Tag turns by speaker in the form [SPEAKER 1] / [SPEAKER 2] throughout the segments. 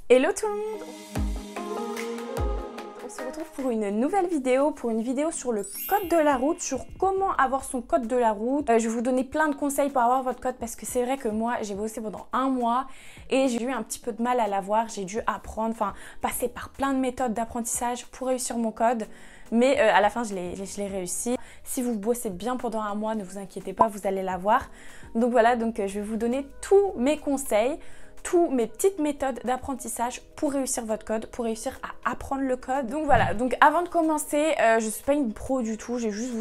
[SPEAKER 1] Hello tout le monde! On se retrouve pour une nouvelle vidéo, sur le code de la route, sur comment avoir son code de la route. Je vais vous donner plein de conseils pour avoir votre code parce que c'est vrai que moi j'ai bossé pendant un mois et j'ai eu un petit peu de mal à l'avoir. J'ai dû apprendre, passer par plein de méthodes d'apprentissage pour réussir mon code. Mais à la fin je l'ai réussi. Si vous bossez bien pendant un mois, ne vous inquiétez pas, vous allez l'avoir. Donc voilà, je vais vous donner tous mes conseils, toutes mes petites méthodes d'apprentissage pour réussir votre code, pour réussir à apprendre le code. Donc voilà, avant de commencer, je ne suis pas une pro du tout, j'ai juste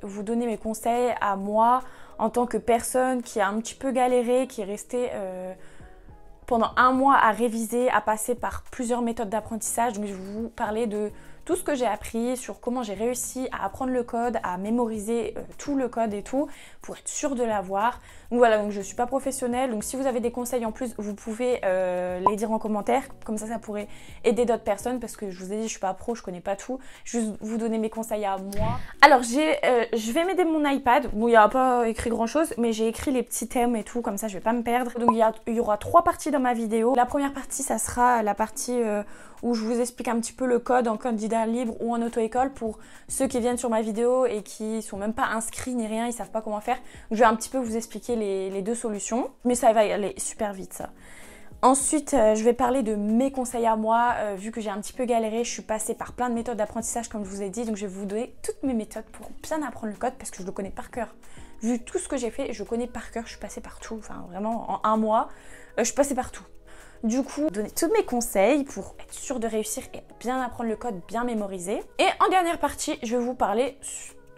[SPEAKER 1] vous donner mes conseils à moi en tant que personne qui a un petit peu galéré, qui est restée pendant un mois à réviser, à passer par plusieurs méthodes d'apprentissage. Donc je vais vous parler de tout ce que j'ai appris, sur comment j'ai réussi à apprendre le code, à mémoriser tout le code et tout, pour être sûre de l'avoir. Donc voilà, je ne suis pas professionnelle, donc si vous avez des conseils en plus, vous pouvez les dire en commentaire, comme ça pourrait aider d'autres personnes, parce que je vous ai dit, je ne suis pas pro, je ne connais pas tout, juste vous donner mes conseils à moi. Alors je vais m'aider mon iPad, bon il n'y a pas écrit grand chose, mais j'ai écrit les petits thèmes et tout, comme ça je ne vais pas me perdre. Donc il y aura 3 parties dans ma vidéo. La première partie, ça sera la partie où je vous explique un petit peu le code en candidat libre ou en auto-école pour ceux qui viennent sur ma vidéo et qui sont même pas inscrits ni rien, ils savent pas comment faire. Donc, je vais un petit peu vous expliquer les deux solutions, mais ça va aller super vite ça. Ensuite, je vais parler de mes conseils à moi, vu que j'ai un petit peu galéré, je suis passée par plein de méthodes d'apprentissage comme je vous ai dit, donc je vais vous donner toutes mes méthodes pour bien apprendre le code parce que je le connais par cœur. Vu tout ce que j'ai fait, je connais par cœur, je suis passée partout, vraiment en un mois, je suis passée partout. Du coup, donner tous mes conseils pour être sûre de réussir et bien apprendre le code, bien mémoriser. Et en dernière partie, je vais vous parler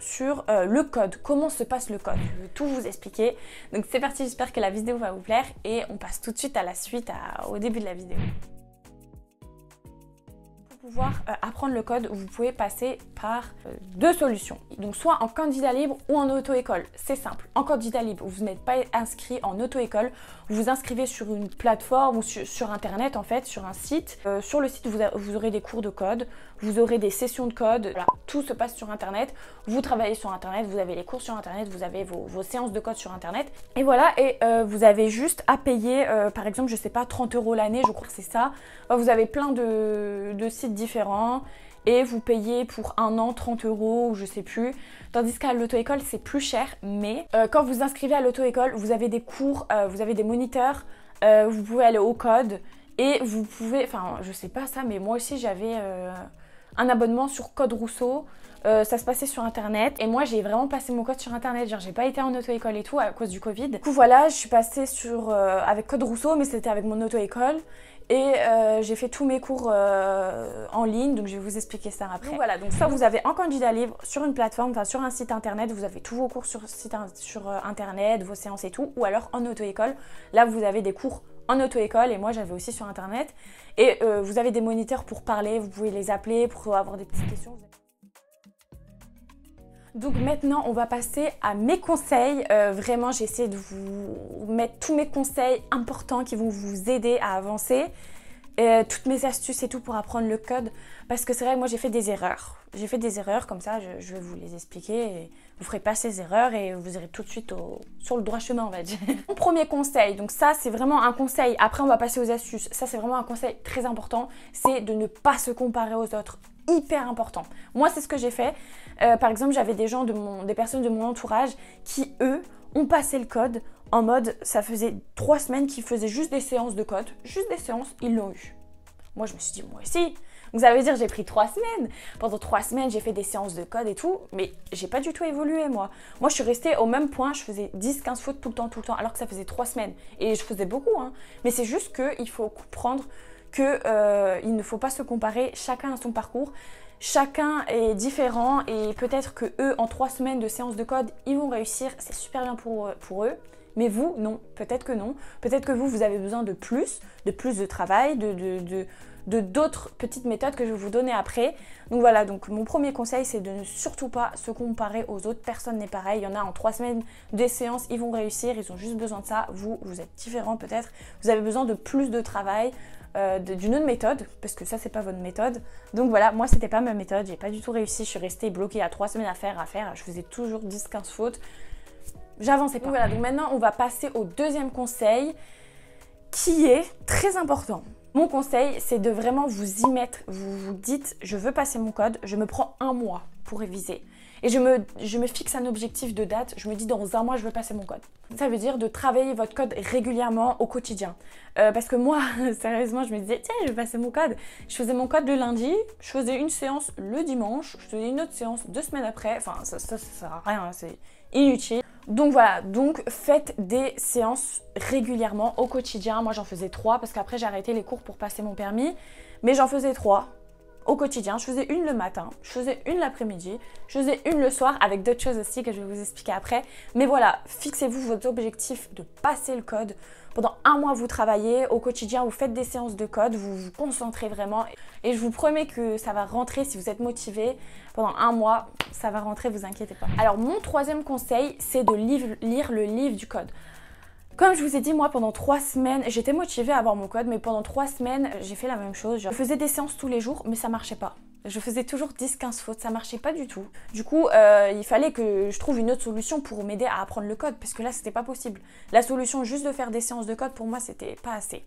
[SPEAKER 1] sur le code, comment se passe le code. Je vais tout vous expliquer. Donc c'est parti, j'espère que la vidéo va vous plaire et on passe tout de suite à la suite, au début de la vidéo. Pour pouvoir apprendre le code, vous pouvez passer par deux solutions. Donc soit en candidat libre ou en auto-école. C'est simple. En candidat libre, vous n'êtes pas inscrit en auto-école. Vous vous inscrivez sur une plateforme ou sur internet en fait, sur un site. Sur le site, vous aurez des cours de code, vous aurez des sessions de code. Voilà, tout se passe sur internet. Vous travaillez sur internet, vous avez les cours sur internet, vous avez vos séances de code sur internet. Et voilà, et vous avez juste à payer, par exemple, je sais pas, 30 € l'année, je crois que c'est ça. Vous avez plein de sites différents et vous payez pour un an 30 € ou je sais plus. Tandis qu'à l'auto-école c'est plus cher, mais quand vous inscrivez à l'auto-école, vous avez des cours, vous avez des moniteurs, vous pouvez aller au code et vous pouvez, je sais pas ça, mais moi aussi j'avais un abonnement sur Code Rousseau. Ça se passait sur internet et moi j'ai vraiment passé mon code sur internet, genre j'ai pas été en auto-école et tout à cause du Covid. Du coup voilà, je suis passée avec Code Rousseau, mais c'était avec mon auto-école et j'ai fait tous mes cours en ligne, donc je vais vous expliquer ça après. Donc voilà, donc soit vous avez en candidat libre sur une plateforme, sur un site internet, vous avez tous vos cours sur internet, vos séances et tout, ou alors en auto-école, là vous avez des cours en auto-école et moi j'avais aussi sur internet et vous avez des moniteurs pour parler, vous pouvez les appeler pour avoir des petites questions. Donc maintenant on va passer à mes conseils, vraiment j'ai essayé de vous mettre tous mes conseils importants qui vont vous aider à avancer, toutes mes astuces et tout pour apprendre le code, parce que c'est vrai que moi j'ai fait des erreurs, comme ça je vais vous les expliquer et vous ferez pas ces erreurs et vous irez tout de suite sur le droit chemin on va dire. Mon premier conseil, donc ça c'est vraiment un conseil, après on va passer aux astuces, ça c'est vraiment un conseil très important, c'est de ne pas se comparer aux autres. Hyper important. Moi c'est ce que j'ai fait. Par exemple j'avais des personnes de mon entourage qui eux ont passé le code en mode ça faisait 3 semaines qu'ils faisaient juste des séances de code, juste des séances, ils l'ont eu. Moi je me suis dit moi aussi. Donc ça veut dire j'ai pris 3 semaines. Pendant 3 semaines j'ai fait des séances de code et tout, mais j'ai pas du tout évolué moi. Moi je suis restée au même point, je faisais 10-15 fautes tout le temps, alors que ça faisait 3 semaines. Et je faisais beaucoup hein. Mais c'est juste qu'il faut comprendre qu'il ne faut pas se comparer, chacun a son parcours, chacun est différent et peut-être que eux en 3 semaines de séance de code ils vont réussir, c'est super bien pour eux, mais vous non, peut-être que non, peut-être que vous avez besoin de plus de travail, d'autres petites méthodes que je vais vous donner après. Donc voilà, donc mon premier conseil c'est de ne surtout pas se comparer aux autres, personne n'est pareil, il y en a en 3 semaines des séances, ils vont réussir, ils ont juste besoin de ça, vous êtes différent peut-être, vous avez besoin de plus de travail, d'une autre méthode, parce que ça c'est pas votre méthode. Donc voilà, moi c'était pas ma méthode, j'ai pas du tout réussi, je suis restée bloquée à 3 semaines à faire, je faisais toujours 10-15 fautes, j'avançais pas. Donc voilà, donc maintenant on va passer au deuxième conseil qui est très important. Mon conseil, c'est de vraiment vous y mettre. Vous vous dites, je veux passer mon code, je me prends un mois pour réviser. Et je me fixe un objectif de date, je me dis dans un mois je veux passer mon code. Ça veut dire de travailler votre code régulièrement au quotidien. Parce que moi, sérieusement, je me disais, tiens, je vais passer mon code. Je faisais mon code le lundi, je faisais une séance le dimanche, je faisais une autre séance 2 semaines après. Enfin, ça sert à rien, c'est inutile. Donc voilà, donc faites des séances régulièrement au quotidien. Moi j'en faisais 3 parce qu'après j'ai arrêté les cours pour passer mon permis. Mais j'en faisais 3 au quotidien. Je faisais une le matin, je faisais une l'après-midi, je faisais une le soir avec d'autres choses aussi que je vais vous expliquer après. Mais voilà, fixez-vous votre objectif de passer le code. Pendant un mois, vous travaillez, au quotidien, vous faites des séances de code, vous vous concentrez vraiment. Et je vous promets que ça va rentrer si vous êtes motivé. Pendant un mois, ça va rentrer, vous inquiétez pas. Alors, mon troisième conseil, c'est de lire le livre du code. Comme je vous ai dit, moi, pendant 3 semaines, j'étais motivée à avoir mon code, mais pendant 3 semaines, j'ai fait la même chose. Je faisais des séances tous les jours, mais ça marchait pas. Je faisais toujours 10-15 fautes, ça marchait pas du tout. Du coup, il fallait que je trouve une autre solution pour m'aider à apprendre le code, parce que là, c'était pas possible. La solution juste de faire des séances de code, pour moi, c'était pas assez.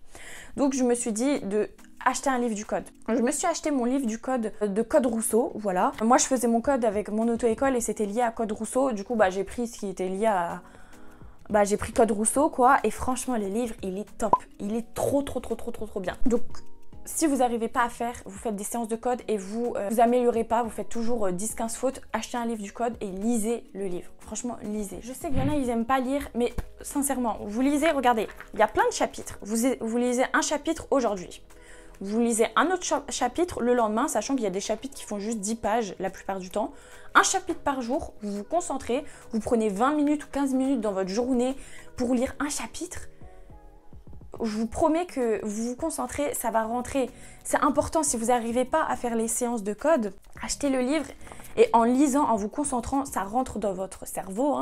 [SPEAKER 1] Donc, je me suis dit de acheter un livre du code. Je me suis acheté mon livre du code de Code Rousseau, voilà. Moi, je faisais mon code avec mon auto-école et c'était lié à Code Rousseau. Du coup, j'ai pris ce qui était lié à... j'ai pris Code Rousseau, quoi. Et franchement, le livre, il est top. Il est trop bien. Donc, si vous n'arrivez pas à faire, vous faites des séances de code et vous améliorez pas, vous faites toujours 10-15 fautes, achetez un livre du code et lisez le livre. Franchement, lisez. Je sais qu'il y en a, ils aiment pas lire, mais sincèrement, vous lisez, regardez, il y a plein de chapitres. Vous lisez un chapitre aujourd'hui. Vous lisez un autre chapitre le lendemain, sachant qu'il y a des chapitres qui font juste 10 pages la plupart du temps. Un chapitre par jour, vous vous concentrez, vous prenez 20 minutes ou 15 minutes dans votre journée pour lire un chapitre. Je vous promets que vous vous concentrez, ça va rentrer. C'est important, si vous n'arrivez pas à faire les séances de code, achetez le livre et en lisant, en vous concentrant, ça rentre dans votre cerveau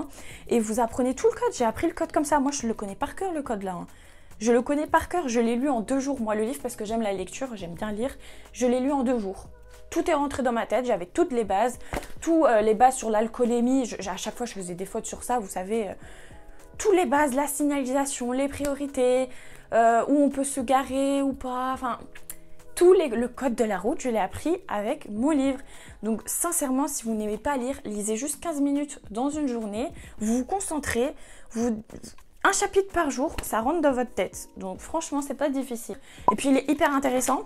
[SPEAKER 1] et vous apprenez tout le code. J'ai appris le code comme ça, moi je le connais par cœur le code là. Je le connais par cœur, je l'ai lu en 2 jours, moi le livre, parce que j'aime la lecture, j'aime bien lire. Je l'ai lu en 2 jours. Tout est rentré dans ma tête, j'avais toutes les bases, les bases sur l'alcoolémie. À chaque fois je faisais des fautes sur ça, vous savez. Toutes les bases, la signalisation, les priorités, où on peut se garer ou pas, enfin... Le code de la route, je l'ai appris avec mon livre. Donc sincèrement, si vous n'aimez pas lire, lisez juste 15 minutes dans une journée, vous vous concentrez, un chapitre par jour, ça rentre dans votre tête. Donc franchement, c'est pas difficile. Et puis il est hyper intéressant,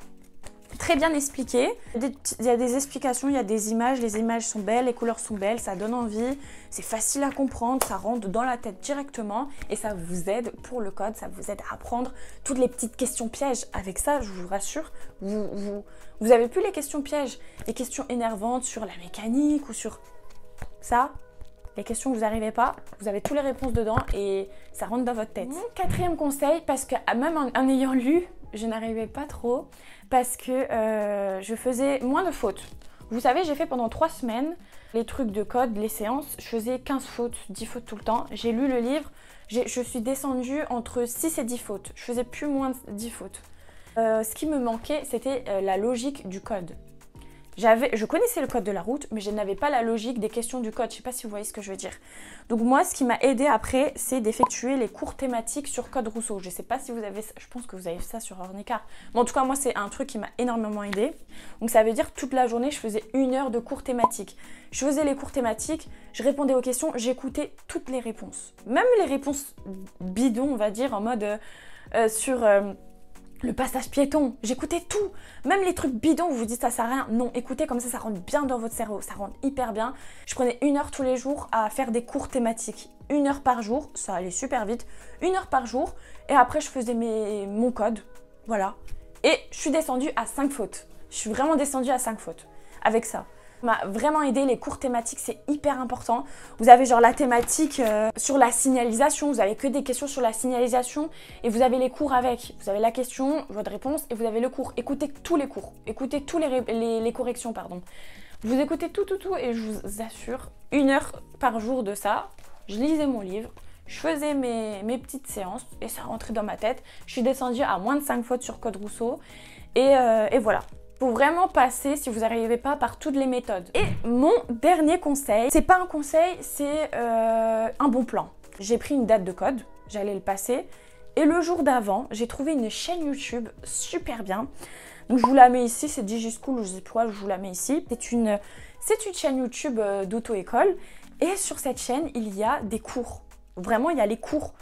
[SPEAKER 1] très bien expliqué. Il y a des explications, il y a des images, les images sont belles, les couleurs sont belles, ça donne envie. C'est facile à comprendre, ça rentre dans la tête directement et ça vous aide pour le code, ça vous aide à apprendre toutes les petites questions pièges. Avec ça, je vous rassure, vous avez plus les questions pièges, les questions énervantes sur la mécanique ou sur ça. Les questions où vous n'arrivez pas, vous avez toutes les réponses dedans et ça rentre dans votre tête. Mon quatrième conseil, parce que même en ayant lu, je n'arrivais pas trop, parce que je faisais moins de fautes. Vous savez, j'ai fait pendant 3 semaines les trucs de code, les séances, je faisais 15 fautes, 10 fautes tout le temps. J'ai lu le livre, je suis descendue entre 6 et 10 fautes. Je faisais plus moins de 10 fautes. Ce qui me manquait, c'était la logique du code. Je connaissais le code de la route, mais je n'avais pas la logique des questions du code. Je ne sais pas si vous voyez ce que je veux dire. Donc moi, ce qui m'a aidé après, c'est d'effectuer les cours thématiques sur Code Rousseau. Je ne sais pas si vous avez ça, je pense que vous avez ça sur Ornicar. Mais en tout cas, moi, c'est un truc qui m'a énormément aidé. Donc ça veut dire toute la journée, je faisais 1 heure de cours thématiques. Je faisais les cours thématiques, je répondais aux questions, j'écoutais toutes les réponses. Même les réponses bidons, on va dire, en mode sur... le passage piéton, j'écoutais tout. Même les trucs bidons, vous vous dites ça sert à rien. Non, écoutez, comme ça rentre bien dans votre cerveau. Ça rentre hyper bien. Je prenais 1 heure tous les jours à faire des cours thématiques. 1 heure par jour, ça allait super vite. 1 heure par jour. Et après, je faisais mon code. Voilà. Et je suis descendue à 5 fautes. Je suis vraiment descendue à 5 fautes avec ça. M'a vraiment aidé, les cours thématiques, c'est hyper important. Vous avez genre la thématique sur la signalisation, vous avez que des questions sur la signalisation et vous avez les cours avec. Vous avez la question, votre réponse et vous avez le cours. Écoutez tous les cours, écoutez tous les corrections, pardon. Vous écoutez tout et je vous assure, 1 heure par jour de ça, je lisais mon livre, je faisais mes petites séances et ça rentrait dans ma tête. Je suis descendue à moins de 5 fautes sur Code Rousseau et voilà. Faut vraiment passer, si vous n'arrivez pas, par toutes les méthodes. Et mon dernier conseil, c'est pas un conseil, c'est un bon plan. J'ai pris une date de code, j'allais le passer, Et le jour d'avant, j'ai trouvé une chaîne YouTube super bien. Donc je vous la mets ici, c'est DigiSchool, je sais pas pourquoi je vous la mets ici. C'est une chaîne YouTube d'auto-école. Et sur cette chaîne, il y a des cours. Vraiment, il y a les cours.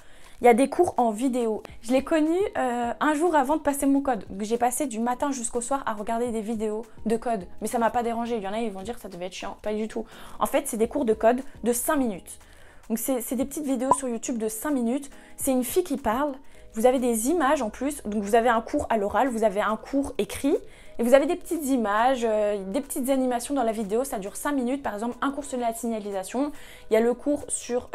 [SPEAKER 1] Il y a des cours en vidéo. Je l'ai connu un jour avant de passer mon code. J'ai passé du matin jusqu'au soir à regarder des vidéos de code. Mais ça m'a pas dérangé. Il y en a, ils vont dire que ça devait être chiant. Pas du tout. En fait, c'est des cours de code de 5 minutes. Donc c'est des petites vidéos sur YouTube de 5 minutes. C'est une fille qui parle. Vous avez des images en plus. Donc vous avez un cours à l'oral, vous avez un cours écrit. Et vous avez des petites images, des petites animations dans la vidéo. Ça dure 5 minutes. Par exemple, un cours sur la signalisation. Il y a le cours sur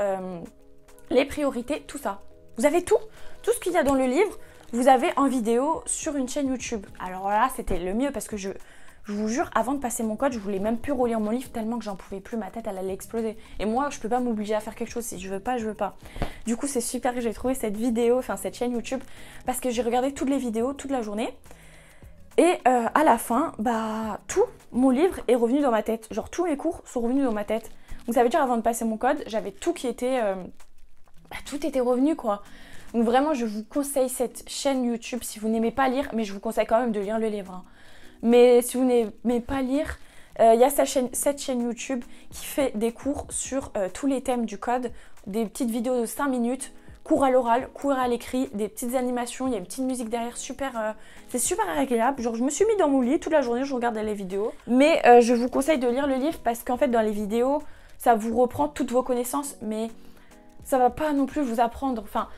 [SPEAKER 1] les priorités, tout ça. Vous avez tout ce qu'il y a dans le livre, vous avez en vidéo sur une chaîne YouTube. Alors là, c'était le mieux parce que je vous jure, avant de passer mon code, je voulais même plus relire mon livre tellement que j'en pouvais plus, ma tête elle allait exploser. Et moi, je peux pas m'obliger à faire quelque chose, si je veux pas, je veux pas. Du coup, c'est super que j'ai trouvé cette vidéo, enfin cette chaîne YouTube, parce que j'ai regardé toutes les vidéos toute la journée. Et à la fin, bah tout mon livre est revenu dans ma tête. Genre tous mes cours sont revenus dans ma tête. Donc ça veut dire avant de passer mon code, j'avais tout qui était... tout était revenu quoi. Donc vraiment je vous conseille cette chaîne YouTube si vous n'aimez pas lire, mais je vous conseille quand même de lire le livre. Hein. Mais si vous n'aimez pas lire, il y a cette chaîne YouTube qui fait des cours sur tous les thèmes du code, des petites vidéos de 5 minutes, cours à l'oral, cours à l'écrit, des petites animations, il y a une petite musique derrière, c'est super agréable. Genre je me suis mis dans mon lit toute la journée, je regardais les vidéos. Mais je vous conseille de lire le livre parce qu'en fait dans les vidéos, ça vous reprend toutes vos connaissances, mais ça va pas non plus vous apprendre, enfin,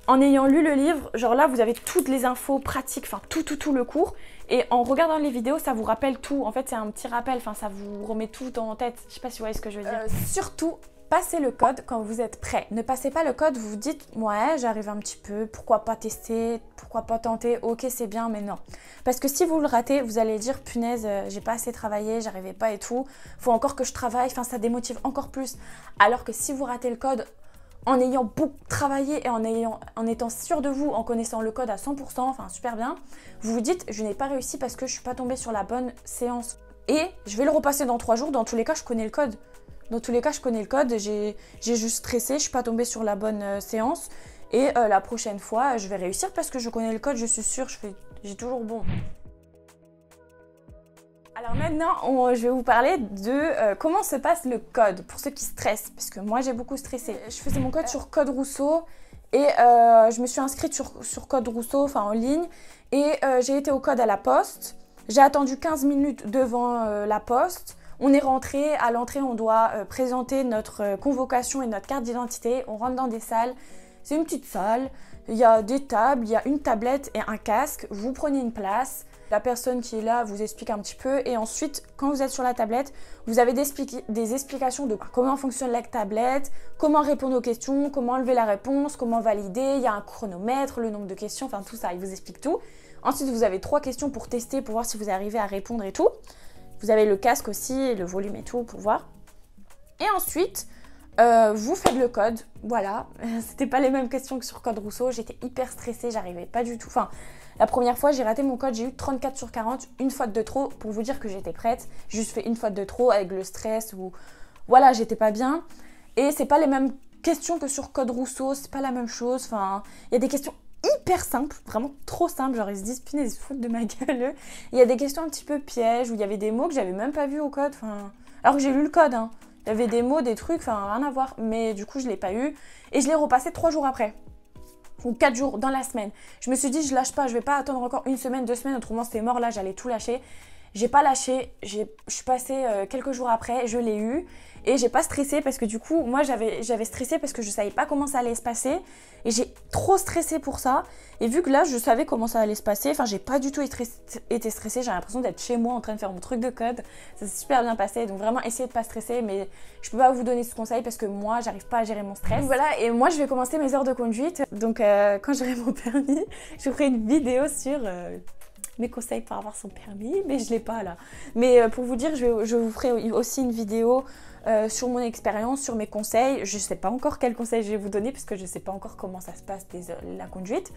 [SPEAKER 1] en ayant lu le livre, genre là, vous avez toutes les infos pratiques, enfin, tout le cours. Et en regardant les vidéos, ça vous rappelle tout. En fait, c'est un petit rappel, enfin, ça vous remet tout en tête. Je sais pas si vous voyez ce que je veux dire. Surtout, passez le code quand vous êtes prêt. Ne passez pas le code, vous vous dites, ouais, j'arrive un petit peu, pourquoi pas tester, pourquoi pas tenter, ok, c'est bien, mais non. Parce que si vous le ratez, vous allez dire, punaise, j'ai pas assez travaillé, j'arrivais pas et tout. Faut encore que je travaille, enfin, ça démotive encore plus. Alors que si vous ratez le code, en ayant beaucoup travaillé et en étant sûr de vous, en connaissant le code à 100%, enfin super bien, vous vous dites je n'ai pas réussi parce que je suis pas tombée sur la bonne séance. Et je vais le repasser dans 3 jours, dans tous les cas je connais le code. Dans tous les cas je connais le code, j'ai juste stressé, je suis pas tombée sur la bonne séance. Et la prochaine fois je vais réussir parce que je connais le code, je suis sûre, j'ai toujours bon. Alors maintenant, je vais vous parler de comment se passe le code pour ceux qui stressent, parce que moi j'ai beaucoup stressé. Je faisais mon code sur Code Rousseau et je me suis inscrite sur Code Rousseau, enfin en ligne, et j'ai été au code à la poste. J'ai attendu 15 minutes devant la poste. On est rentré, à l'entrée on doit présenter notre convocation et notre carte d'identité. On rentre dans des salles, c'est une petite salle, il y a des tables, il y a une tablette et un casque. Vous prenez une place. La personne qui est là vous explique un petit peu et ensuite, quand vous êtes sur la tablette, vous avez des explications de comment fonctionne la tablette, comment répondre aux questions, comment enlever la réponse, comment valider, il y a un chronomètre, le nombre de questions, enfin tout ça, il vous explique tout. Ensuite, vous avez 3 questions pour tester, pour voir si vous arrivez à répondre et tout. Vous avez le casque aussi, le volume et tout pour voir. Et ensuite, vous faites le code, voilà. C'était pas les mêmes questions que sur Code Rousseau, j'étais hyper stressée, j'arrivais pas du tout. Enfin, la première fois, j'ai raté mon code, j'ai eu 34 sur 40, une faute de trop, pour vous dire que j'étais prête. J'ai juste fait une faute de trop avec le stress ou... Voilà, j'étais pas bien. Et c'est pas les mêmes questions que sur Code Rousseau, c'est pas la même chose. Enfin, il y a des questions hyper simples, vraiment trop simples. Genre, ils se disent, punaise, ils se foutent de ma gueule. Il y a des questions un petit peu pièges, où il y avait des mots que j'avais même pas vus au code. Enfin, alors que j'ai lu le code, hein. Il y avait des mots, des trucs, enfin, rien à voir. Mais du coup, je l'ai pas eu. Et je l'ai repassé 3 jours après. Ou 4 jours dans la semaine. Je me suis dit, je lâche pas, je vais pas attendre encore 1 semaine, 2 semaines, autrement c'était mort, là j'allais tout lâcher. J'ai pas lâché, je suis passée quelques jours après, je l'ai eu. Et j'ai pas stressé parce que du coup, moi j'avais stressé parce que je savais pas comment ça allait se passer. Et j'ai trop stressé pour ça. Et vu que là, je savais comment ça allait se passer, enfin j'ai pas du tout été stressée. J'ai l'impression d'être chez moi en train de faire mon truc de code. Ça s'est super bien passé. Donc vraiment, essayez de pas stresser. Mais je peux pas vous donner ce conseil parce que moi, j'arrive pas à gérer mon stress. Donc voilà, et moi je vais commencer mes heures de conduite. Donc quand j'aurai mon permis, je ferai une vidéo sur... mes conseils pour avoir son permis, mais je l'ai pas là. Mais pour vous dire, je vous ferai aussi une vidéo sur mon expérience, sur mes conseils. Je sais pas encore quels conseils je vais vous donner parce que je sais pas encore comment ça se passe la conduite.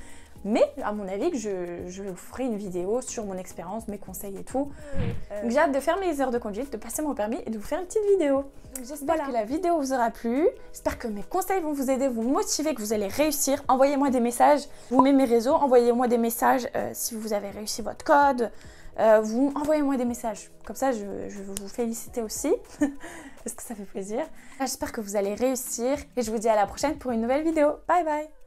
[SPEAKER 1] mais à mon avis que je vous ferai une vidéo sur mon expérience, mes conseils et tout. Donc j'ai hâte de faire mes heures de conduite, de passer mon permis et de vous faire une petite vidéo. J'espère que la vidéo vous aura plu, j'espère que mes conseils vont vous aider, vous motiver, que vous allez réussir. Envoyez-moi des messages, vous mettez mes réseaux, envoyez-moi des messages si vous avez réussi votre code. Envoyez-moi des messages, comme ça je vais vous féliciter aussi, parce que ça fait plaisir. J'espère que vous allez réussir et je vous dis à la prochaine pour une nouvelle vidéo. Bye bye!